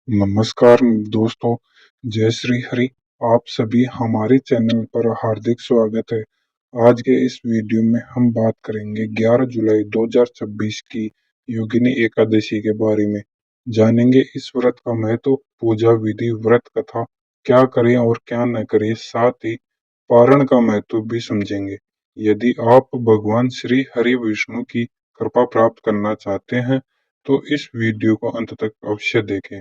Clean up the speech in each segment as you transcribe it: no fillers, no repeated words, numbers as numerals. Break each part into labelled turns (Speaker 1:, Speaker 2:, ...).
Speaker 1: नमस्कार दोस्तों, जय श्री हरि। आप सभी हमारे चैनल पर हार्दिक स्वागत है। आज के इस वीडियो में हम बात करेंगे 11 जुलाई 2026 की योगिनी एकादशी के बारे में। जानेंगे इस व्रत का महत्व, पूजा विधि, व्रत कथा, क्या करें और क्या न करें, साथ ही पारण का महत्व भी समझेंगे। यदि आप भगवान श्री हरि विष्णु की कृपा प्राप्त करना चाहते हैं, तो इस वीडियो को अंत तक अवश्य देखें।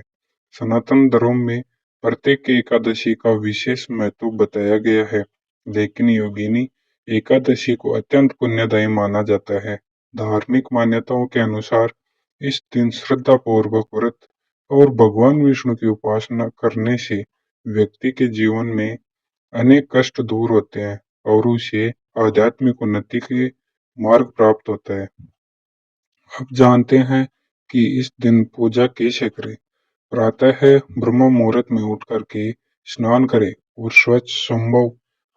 Speaker 1: सनातन धर्म में प्रत्येक एकादशी का विशेष महत्व बताया गया है, लेकिन योगिनी एकादशी को अत्यंत पुण्यदायी माना जाता है। धार्मिक मान्यताओं के अनुसार इस दिन श्रद्धा पूर्वक व्रत और भगवान विष्णु की उपासना करने से व्यक्ति के जीवन में अनेक कष्ट दूर होते हैं और उसे आध्यात्मिक उन्नति के मार्ग प्राप्त होता है। अब जानते हैं कि इस दिन पूजा कैसे करें। प्रातः ब्रह्म मुहूर्त में उठ करके स्नान करें और स्वच्छ संभव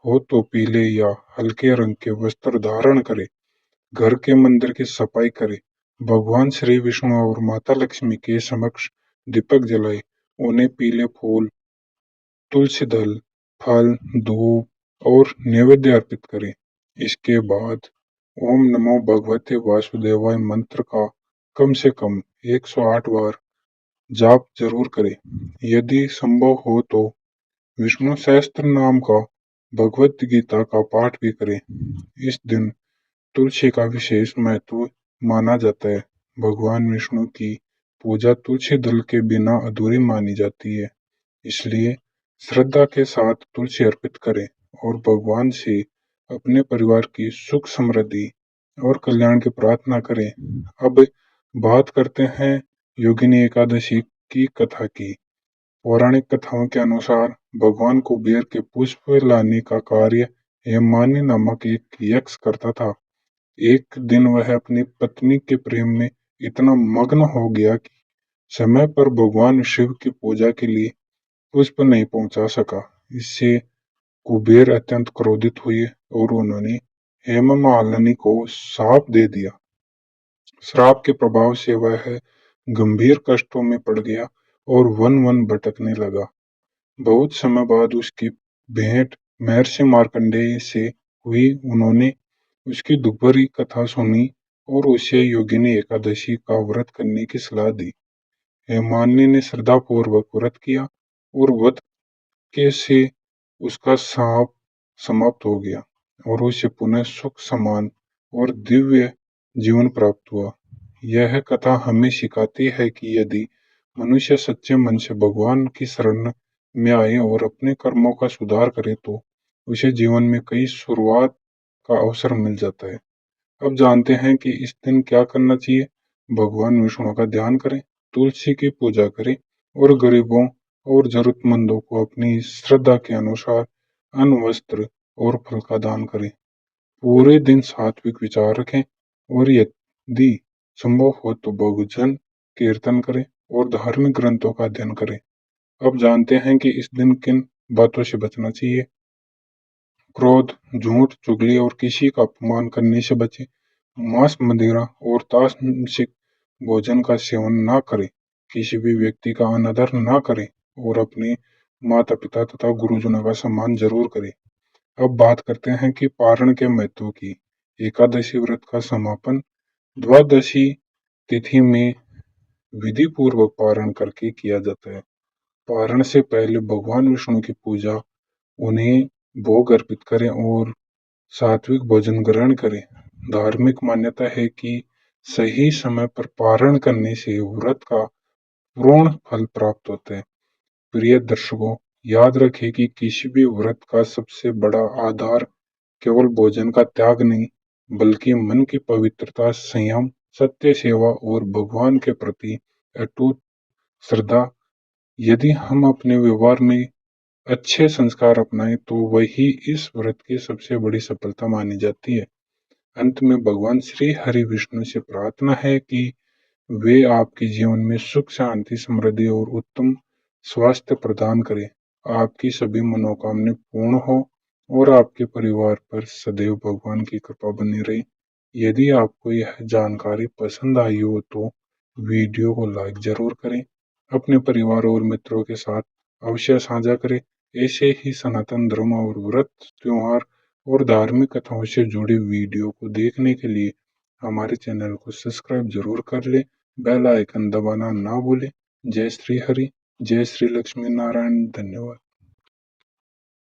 Speaker 1: हो तो पीले या हल्के रंग के वस्त्र धारण करें। घर के मंदिर की सफाई करें। भगवान श्री विष्णु और माता लक्ष्मी के समक्ष दीपक जलाए। उन्हें पीले फूल, तुलसी दल, फल, धूप और नैवेद्य अर्पित करें। इसके बाद ओम नमो भगवते वासुदेवाय मंत्र का कम से कम 108 बार जाप जरूर करें। यदि संभव हो तो विष्णु सहस्त्र नाम का भगवत गीता का पाठ भी करें। इस दिन तुलसी का विशेष महत्व माना जाता है। भगवान विष्णु की पूजा तुलसी दल के बिना अधूरी मानी जाती है। इसलिए श्रद्धा के साथ तुलसी अर्पित करें और भगवान से अपने परिवार की सुख समृद्धि और कल्याण की प्रार्थना करें। अब बात करते हैं योगिनी एकादशी की कथा की। पौराणिक कथाओं के अनुसार भगवान कुबेर के पुष्प लाने का कार्य हेममालिनी नामक एक यक्ष करता था। एक दिन वह अपनी पत्नी के प्रेम में इतना मग्न हो गया कि समय पर भगवान शिव की पूजा के लिए पुष्प नहीं पहुंचा सका। इससे कुबेर अत्यंत क्रोधित हुए और उन्होंने हेममालिनी को श्राप दे दिया। श्राप के प्रभाव से वह गंभीर कष्टों में पड़ गया और वन वन भटकने लगा। बहुत समय बाद उसकी भेंट महर्षि मार्कंडेय से हुई। उन्होंने उसकी दुर्भरी कथा सुनी और उसे योगिनी एकादशी का व्रत करने की सलाह दी। हेममालिनी ने श्रद्धापूर्वक व्रत किया और व्रत के से उसका साप समाप्त हो गया और उसे पुनः सुख समान और दिव्य जीवन प्राप्त हुआ। यह कथा हमें सिखाती है कि यदि मनुष्य सच्चे मन से भगवान की शरण में आए और अपने कर्मों का सुधार करे तो उसे जीवन में कई शुरुआत का अवसर मिल जाता है। अब जानते हैं कि इस दिन क्या करना चाहिए। भगवान विष्णु का ध्यान करें, तुलसी की पूजा करें और गरीबों और जरूरतमंदों को अपनी श्रद्धा के अनुसार अन्न, वस्त्र और फल का दान करें। पूरे दिन सात्विक विचार रखें और यदि संभव हो तो भजन कीर्तन करें और धार्मिक ग्रंथों का अध्ययन करें। अब जानते हैं कि इस दिन किन बातों से बचना चाहिए। क्रोध, झूठ, चुगली और किसी का अपमान करने से बचें। मांस, मदिरा और तामसिक भोजन का सेवन न करें। किसी भी व्यक्ति का अनादर न करें और अपने माता पिता तथा गुरुजनों का सम्मान जरूर करें। अब बात करते हैं कि पारण के महत्व की। एकादशी व्रत का समापन द्वादशी तिथि में विधि पूर्वक पारण करके किया जाता है। पारण से पहले भगवान विष्णु की पूजा, उन्हें भोग अर्पित करें और सात्विक भोजन ग्रहण करें। धार्मिक मान्यता है कि सही समय पर पारण करने से व्रत का पूर्ण फल प्राप्त होता है। प्रिय दर्शकों, याद रखें कि किसी भी व्रत का सबसे बड़ा आधार केवल भोजन का त्याग नहीं, बल्कि मन की पवित्रता, संयम, सत्य सेवा और भगवान के प्रति अटूट श्रद्धा। यदि हम अपने व्यवहार में अच्छे संस्कार अपनाएं तो वही इस व्रत की सबसे बड़ी सफलता मानी जाती है। अंत में भगवान श्री हरि विष्णु से प्रार्थना है कि वे आपके जीवन में सुख, शांति, समृद्धि और उत्तम स्वास्थ्य प्रदान करें। आपकी सभी मनोकामनाएं पूर्ण हो और आपके परिवार पर सदैव भगवान की कृपा बनी रहे। यदि आपको यह जानकारी पसंद आई हो तो वीडियो को लाइक जरूर करें अपने परिवार और मित्रों के साथ अवश्य साझा करें। ऐसे ही सनातन धर्म और व्रत, त्योहार और धार्मिक कथाओं से जुड़ी वीडियो को देखने के लिए हमारे चैनल को सब्सक्राइब जरूर कर लें, बेल आइकन दबाना ना भूलें। जय श्री हरि, जय श्री लक्ष्मी नारायण, धन्यवाद।